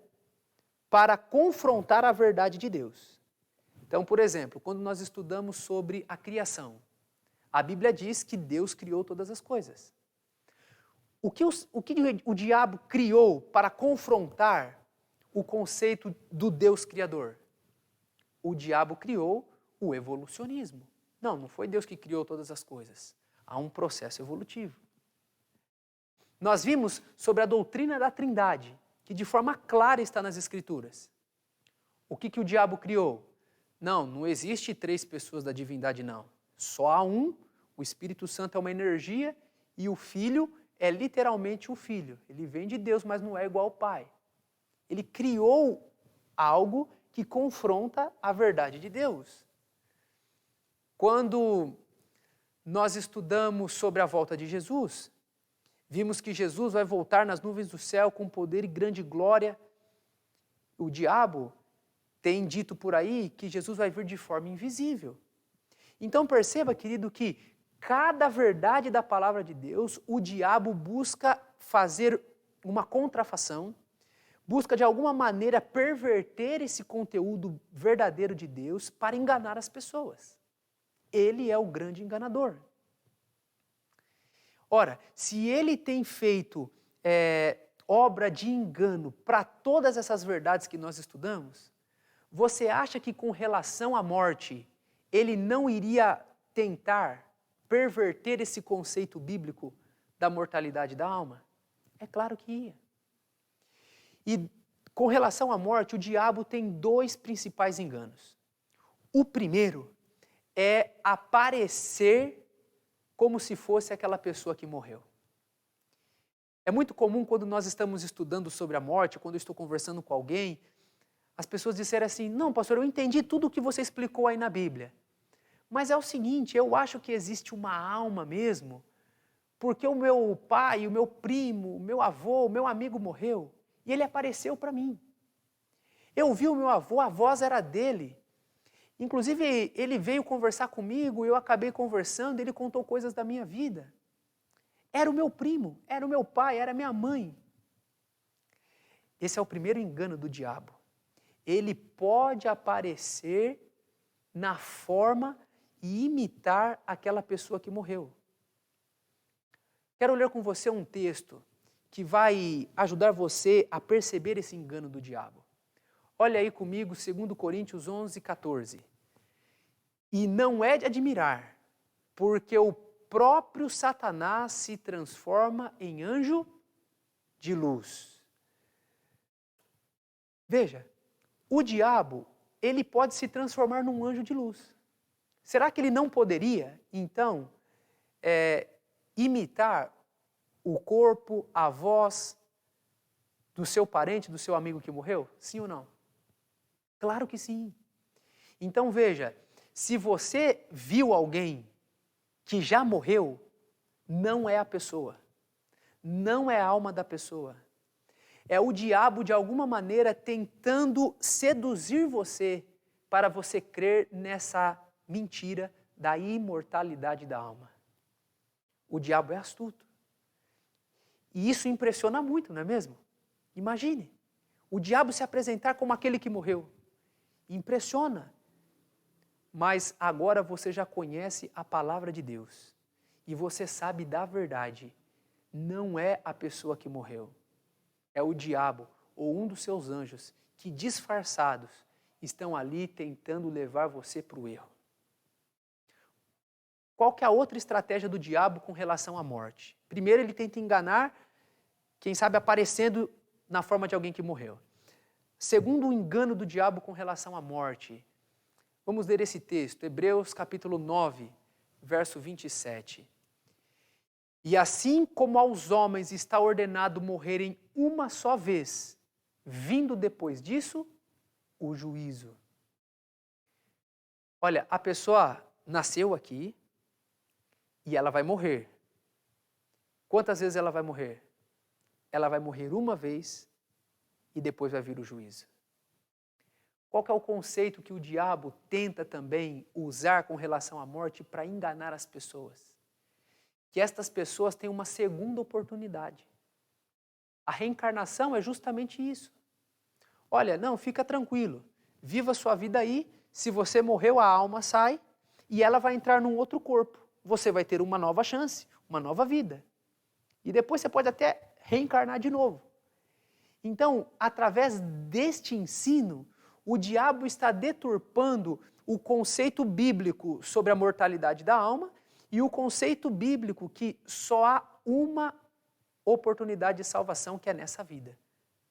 para confrontar a verdade de Deus. Então, por exemplo, quando nós estudamos sobre a criação, a Bíblia diz que Deus criou todas as coisas. O que o diabo criou para confrontar o conceito do Deus Criador? O diabo criou o evolucionismo. Não foi Deus que criou todas as coisas. Há um processo evolutivo. Nós vimos sobre a doutrina da Trindade, que de forma clara está nas Escrituras. O que o diabo criou? Não existe 3 pessoas da divindade, não. Só há um, o Espírito Santo é uma energia e o Filho é literalmente o Filho. Ele vem de Deus, mas não é igual ao Pai. Ele criou algo que confronta a verdade de Deus. Quando nós estudamos sobre a volta de Jesus, vimos que Jesus vai voltar nas nuvens do céu com poder e grande glória. O diabo tem dito por aí que Jesus vai vir de forma invisível. Então perceba, querido, que cada verdade da palavra de Deus, o diabo busca fazer uma contrafação, busca de alguma maneira perverter esse conteúdo verdadeiro de Deus para enganar as pessoas. Ele é o grande enganador. Ora, se ele tem feito obra de engano para todas essas verdades que nós estudamos, você acha que com relação à morte, ele não iria tentar perverter esse conceito bíblico da mortalidade da alma? É claro que ia. E com relação à morte, o diabo tem 2 principais enganos. O primeiro é aparecer como se fosse aquela pessoa que morreu. É muito comum quando nós estamos estudando sobre a morte, quando eu estou conversando com alguém, as pessoas disserem assim: não, pastor, eu entendi tudo o que você explicou aí na Bíblia. Mas é o seguinte, eu acho que existe uma alma mesmo, porque o meu pai, o meu primo, o meu avô, o meu amigo morreu, e ele apareceu para mim. Eu vi o meu avô, a voz era dele. Inclusive, ele veio conversar comigo, eu acabei conversando, ele contou coisas da minha vida. Era o meu primo, era o meu pai, era a minha mãe. Esse é o primeiro engano do diabo. Ele pode aparecer na forma e imitar aquela pessoa que morreu. Quero ler com você um texto que vai ajudar você a perceber esse engano do diabo. Olha aí comigo, 2 Coríntios 11:14. E não é de admirar, porque o próprio Satanás se transforma em anjo de luz. Veja, o diabo, ele pode se transformar num anjo de luz. Será que ele não poderia, então, imitar o corpo, a voz do seu parente, do seu amigo que morreu? Sim ou não? Claro que sim. Então veja, se você viu alguém que já morreu, não é a pessoa, não é a alma da pessoa. É o diabo, de alguma maneira, tentando seduzir você para você crer nessa mentira da imortalidade da alma. O diabo é astuto. E isso impressiona muito, não é mesmo? Imagine, o diabo se apresentar como aquele que morreu. Impressiona. Mas agora você já conhece a palavra de Deus. E você sabe da verdade. Não é a pessoa que morreu. É o diabo ou um dos seus anjos que, disfarçados, estão ali tentando levar você para o erro. Qual que é a outra estratégia do diabo com relação à morte? Primeiro, ele tenta enganar, quem sabe aparecendo na forma de alguém que morreu. Segundo, o engano do diabo com relação à morte. Vamos ler esse texto, Hebreus capítulo 9, verso 27. E assim como aos homens está ordenado morrerem uma só vez, vindo depois disso, o juízo. Olha, a pessoa nasceu aqui e ela vai morrer. Quantas vezes ela vai morrer? Ela vai morrer uma vez e depois vai vir o juízo. Qual que é o conceito que o diabo tenta também usar com relação à morte para enganar as pessoas? Que estas pessoas têm uma segunda oportunidade. A reencarnação é justamente isso. Olha, não, fica tranquilo, viva sua vida aí, se você morreu, a alma sai e ela vai entrar num outro corpo. Você vai ter uma nova chance, uma nova vida. E depois você pode até reencarnar de novo. Então, através deste ensino, o diabo está deturpando o conceito bíblico sobre a mortalidade da alma e o conceito bíblico que só há uma oportunidade de salvação, que é nessa vida.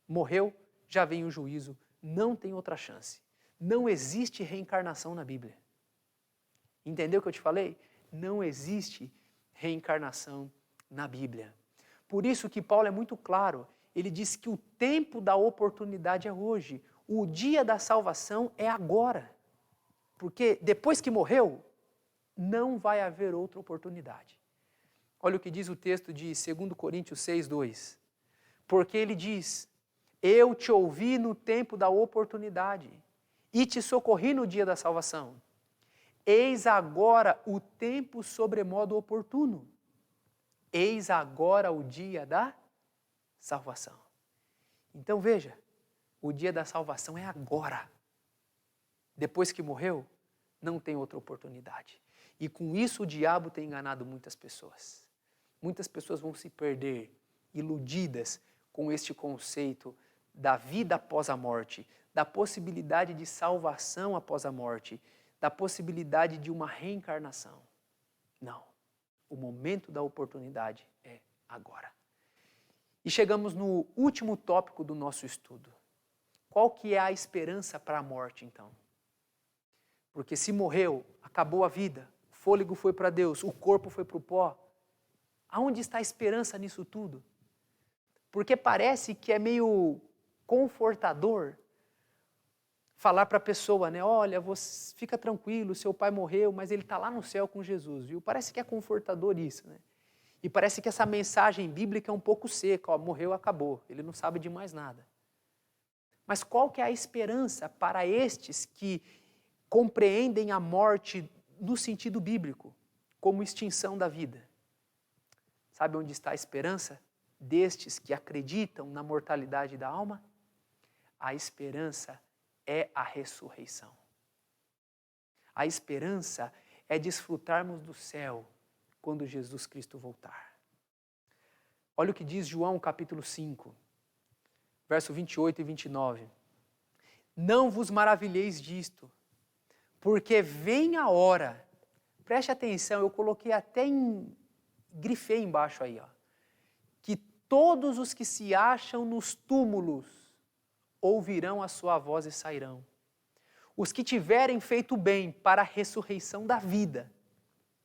Morreu, já vem o juízo, não tem outra chance. Não existe reencarnação na Bíblia. Entendeu o que eu te falei? Não existe reencarnação na Bíblia. Por isso que Paulo é muito claro, ele diz que o tempo da oportunidade é hoje, o dia da salvação é agora. Porque depois que morreu, não vai haver outra oportunidade. Olha o que diz o texto de 2 Coríntios 6:2. Porque ele diz, eu te ouvi no tempo da oportunidade e te socorri no dia da salvação. Eis agora o tempo sobremodo oportuno. Eis agora o dia da salvação. Então veja, o dia da salvação é agora. Depois que morreu, não tem outra oportunidade. E com isso o diabo tem enganado muitas pessoas. Muitas pessoas vão se perder, iludidas com este conceito da vida após a morte, da possibilidade de salvação após a morte, da possibilidade de uma reencarnação. Não. O momento da oportunidade é agora. E chegamos no último tópico do nosso estudo. Qual que é a esperança para a morte, então? Porque se morreu, acabou a vida, o fôlego foi para Deus, o corpo foi para o pó. Aonde está a esperança nisso tudo? Porque parece que é meio confortador falar para a pessoa, né? Olha, você fica tranquilo, seu pai morreu, mas ele está lá no céu com Jesus, viu? Parece que é confortador isso, né? E parece que essa mensagem bíblica é um pouco seca, ó, morreu, acabou, ele não sabe de mais nada. Mas qual que é a esperança para estes que compreendem a morte no sentido bíblico, como extinção da vida? Sabe onde está a esperança destes que acreditam na mortalidade da alma? A esperança é a ressurreição. A esperança é desfrutarmos do céu quando Jesus Cristo voltar. Olha o que diz João capítulo 5, verso 28 e 29. Não vos maravilheis disto, porque vem a hora, preste atenção, eu coloquei até grifei embaixo aí, ó, que todos os que se acham nos túmulos ouvirão a sua voz e sairão. Os que tiverem feito bem para a ressurreição da vida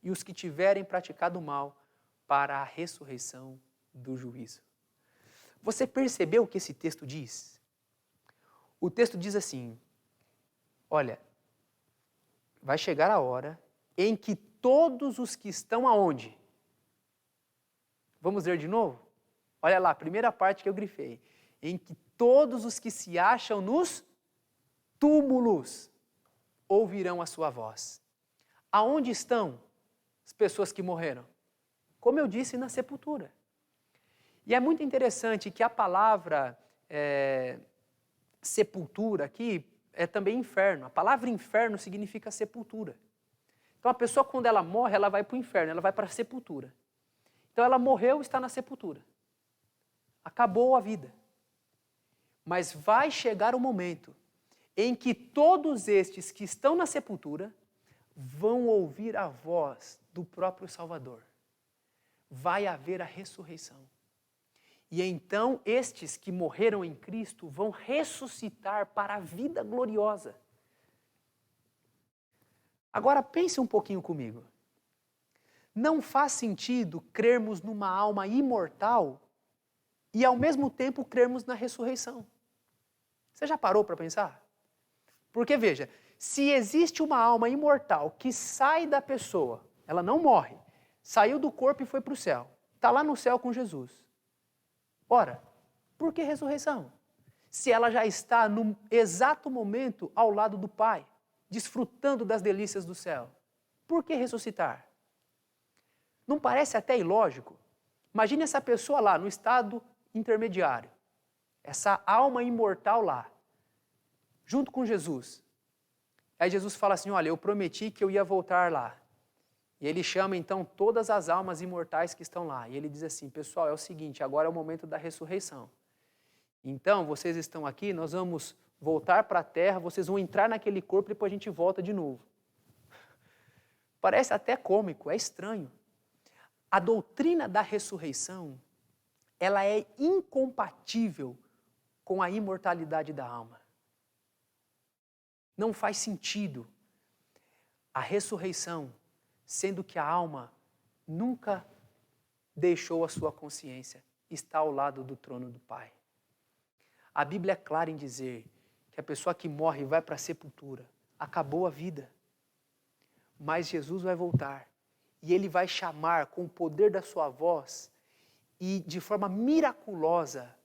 e os que tiverem praticado mal para a ressurreição do juízo. Você percebeu o que esse texto diz? O texto diz assim, olha, vai chegar a hora em que todos os que estão aonde? Vamos ler de novo? Olha lá, a primeira parte que eu grifei. Em que todos os que se acham nos túmulos ouvirão a sua voz. Aonde estão as pessoas que morreram? Como eu disse, na sepultura. E é muito interessante que a palavra sepultura aqui é também inferno. A palavra inferno significa sepultura. Então a pessoa, quando ela morre, ela vai para o inferno, ela vai para a sepultura. Então ela morreu, está na sepultura. Acabou a vida. Mas vai chegar o momento em que todos estes que estão na sepultura vão ouvir a voz do próprio Salvador. Vai haver a ressurreição. E então estes que morreram em Cristo vão ressuscitar para a vida gloriosa. Agora pense um pouquinho comigo. Não faz sentido crermos numa alma imortal e ao mesmo tempo crermos na ressurreição. Você já parou para pensar? Porque veja, se existe uma alma imortal que sai da pessoa, ela não morre, saiu do corpo e foi para o céu, está lá no céu com Jesus. Ora, por que ressurreição? Se ela já está no exato momento ao lado do Pai, desfrutando das delícias do céu, por que ressuscitar? Não parece até ilógico? Imagine essa pessoa lá no estado intermediário, essa alma imortal lá, junto com Jesus. Aí Jesus fala assim, olha, eu prometi que eu ia voltar lá. E ele chama então todas as almas imortais que estão lá. E ele diz assim, pessoal, é o seguinte, agora é o momento da ressurreição. Então, vocês estão aqui, nós vamos voltar para a terra, vocês vão entrar naquele corpo e depois a gente volta de novo. Parece até cômico, é estranho. A doutrina da ressurreição, ela é incompatível com a imortalidade da alma. Não faz sentido a ressurreição, sendo que a alma nunca deixou a sua consciência, está ao lado do trono do Pai. A Bíblia é clara em dizer que a pessoa que morre vai para a sepultura, acabou a vida. Mas Jesus vai voltar e Ele vai chamar com o poder da sua voz e de forma miraculosa,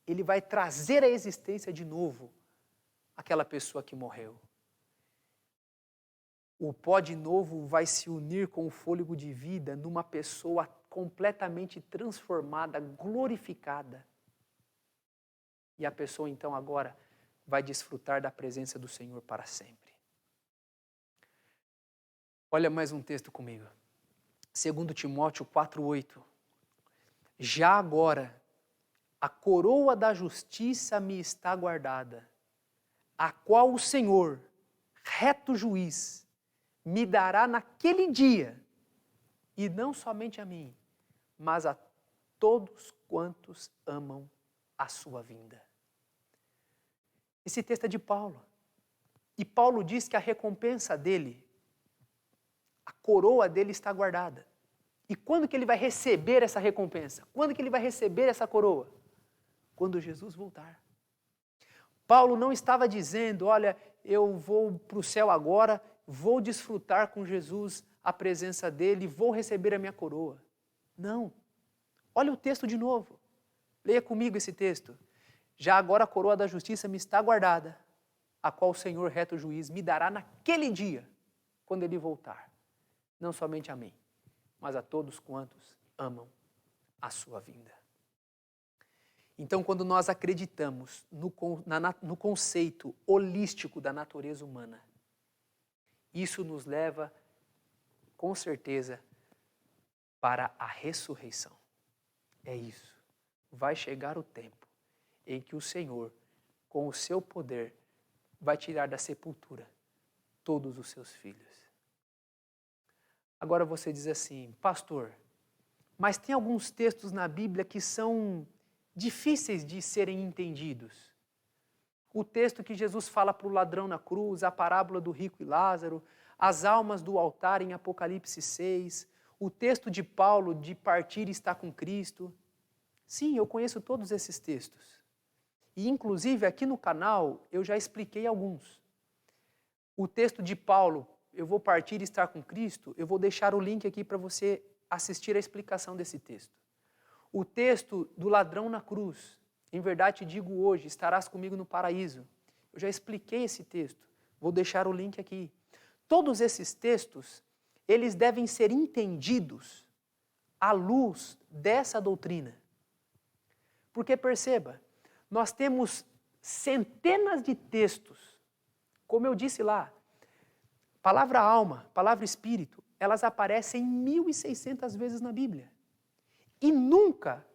Ele vai trazer à existência de novo aquela pessoa que morreu. O pó de novo vai se unir com o fôlego de vida numa pessoa completamente transformada, glorificada. E a pessoa então agora vai desfrutar da presença do Senhor para sempre. Olha mais um texto comigo. 2 Timóteo 4,8. Já agora, a coroa da justiça me está guardada, a qual o Senhor, reto juiz, me dará naquele dia, e não somente a mim, mas a todos quantos amam a sua vinda. Esse texto é de Paulo. E Paulo diz que a recompensa dele, a coroa dele está guardada. E quando que ele vai receber essa recompensa? Quando que ele vai receber essa coroa? Quando Jesus voltar. Paulo não estava dizendo, olha, eu vou para o céu agora, vou desfrutar com Jesus a presença dele, vou receber a minha coroa. Não. Olha o texto de novo. Leia comigo esse texto. Já agora a coroa da justiça me está guardada, a qual o Senhor, reto juiz, me dará naquele dia, quando Ele voltar. Não somente a mim, mas a todos quantos amam a sua vinda. Então, quando nós acreditamos no conceito holístico da natureza humana, isso nos leva, com certeza, para a ressurreição. É isso. Vai chegar o tempo em que o Senhor, com o seu poder, vai tirar da sepultura todos os seus filhos. Agora você diz assim, pastor, mas tem alguns textos na Bíblia que são difíceis de serem entendidos. O texto que Jesus fala para o ladrão na cruz, a parábola do rico e Lázaro, as almas do altar em Apocalipse 6, o texto de Paulo de partir e estar com Cristo. Sim, eu conheço todos esses textos. E, inclusive, aqui no canal, eu já expliquei alguns. O texto de Paulo, eu vou partir e estar com Cristo, eu vou deixar o link aqui para você assistir a explicação desse texto. O texto do ladrão na cruz, em verdade te digo hoje, estarás comigo no paraíso. Eu já expliquei esse texto, vou deixar o link aqui. Todos esses textos, eles devem ser entendidos à luz dessa doutrina. Porque perceba, nós temos centenas de textos, como eu disse lá, palavra alma, palavra espírito, elas aparecem 1.600 vezes na Bíblia. E nunca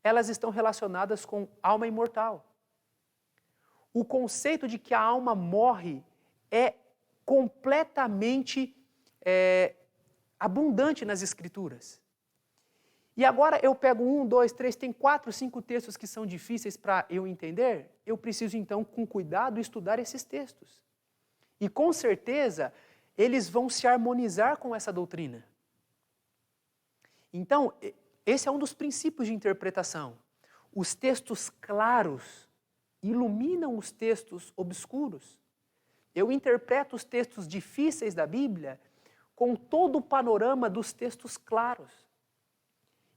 elas estão relacionadas com alma imortal. O conceito de que a alma morre é completamente abundante nas Escrituras. E agora eu pego 1, 2, 3, tem 4, 5 textos que são difíceis para eu entender, eu preciso então, com cuidado, estudar esses textos. E com certeza, eles vão se harmonizar com essa doutrina. Então, esse é um dos princípios de interpretação. Os textos claros iluminam os textos obscuros. Eu interpreto os textos difíceis da Bíblia com todo o panorama dos textos claros.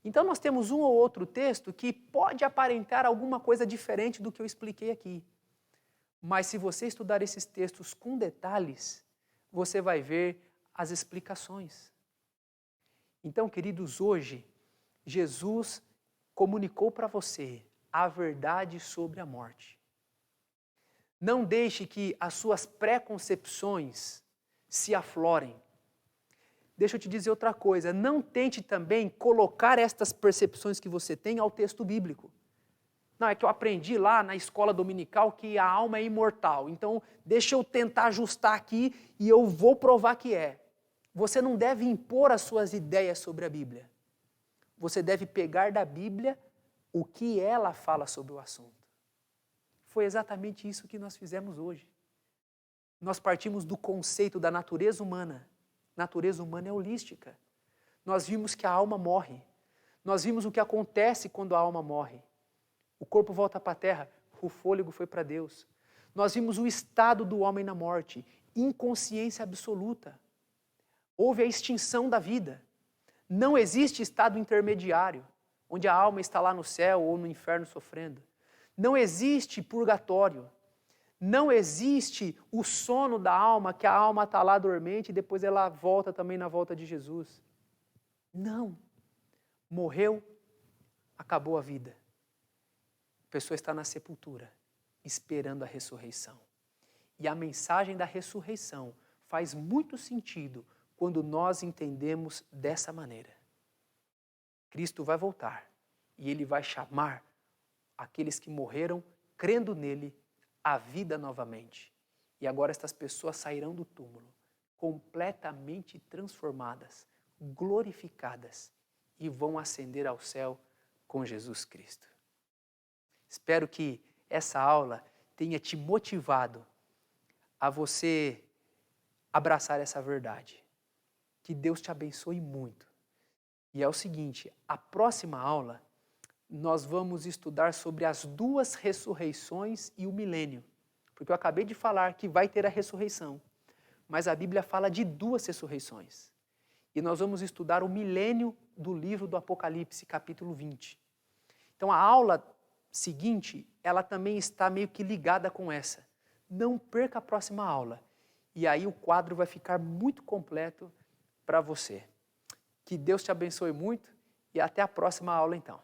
Então nós temos um ou outro texto que pode aparentar alguma coisa diferente do que eu expliquei aqui. Mas se você estudar esses textos com detalhes, você vai ver as explicações. Então, queridos, hoje, Jesus comunicou para você a verdade sobre a morte. Não deixe que as suas preconcepções se aflorem. Deixa eu te dizer outra coisa, não tente também colocar estas percepções que você tem ao texto bíblico. Não, é que eu aprendi lá na escola dominical que a alma é imortal, então deixa eu tentar ajustar aqui e eu vou provar que é. Você não deve impor as suas ideias sobre a Bíblia. Você deve pegar da Bíblia o que ela fala sobre o assunto. Foi exatamente isso que nós fizemos hoje. Nós partimos do conceito da natureza humana. Natureza humana é holística. Nós vimos que a alma morre. Nós vimos o que acontece quando a alma morre. O corpo volta para a terra, o fôlego foi para Deus. Nós vimos o estado do homem na morte, inconsciência absoluta. Houve a extinção da vida. Não existe estado intermediário, onde a alma está lá no céu ou no inferno sofrendo. Não existe purgatório. Não existe o sono da alma, que a alma está lá dormente e depois ela volta também na volta de Jesus. Não. Morreu, acabou a vida. A pessoa está na sepultura, esperando a ressurreição. E a mensagem da ressurreição faz muito sentido quando nós entendemos dessa maneira. Cristo vai voltar e Ele vai chamar aqueles que morreram crendo nele à vida novamente. E agora estas pessoas sairão do túmulo completamente transformadas, glorificadas e vão ascender ao céu com Jesus Cristo. Espero que essa aula tenha te motivado a você abraçar essa verdade. Que Deus te abençoe muito. E é o seguinte, a próxima aula nós vamos estudar sobre as duas ressurreições e o milênio. Porque eu acabei de falar que vai ter a ressurreição, mas a Bíblia fala de duas ressurreições. E nós vamos estudar o milênio do livro do Apocalipse, capítulo 20. Então a aula seguinte, ela também está meio que ligada com essa. Não perca a próxima aula. E aí o quadro vai ficar muito completo para você. Que Deus te abençoe muito e até a próxima aula então.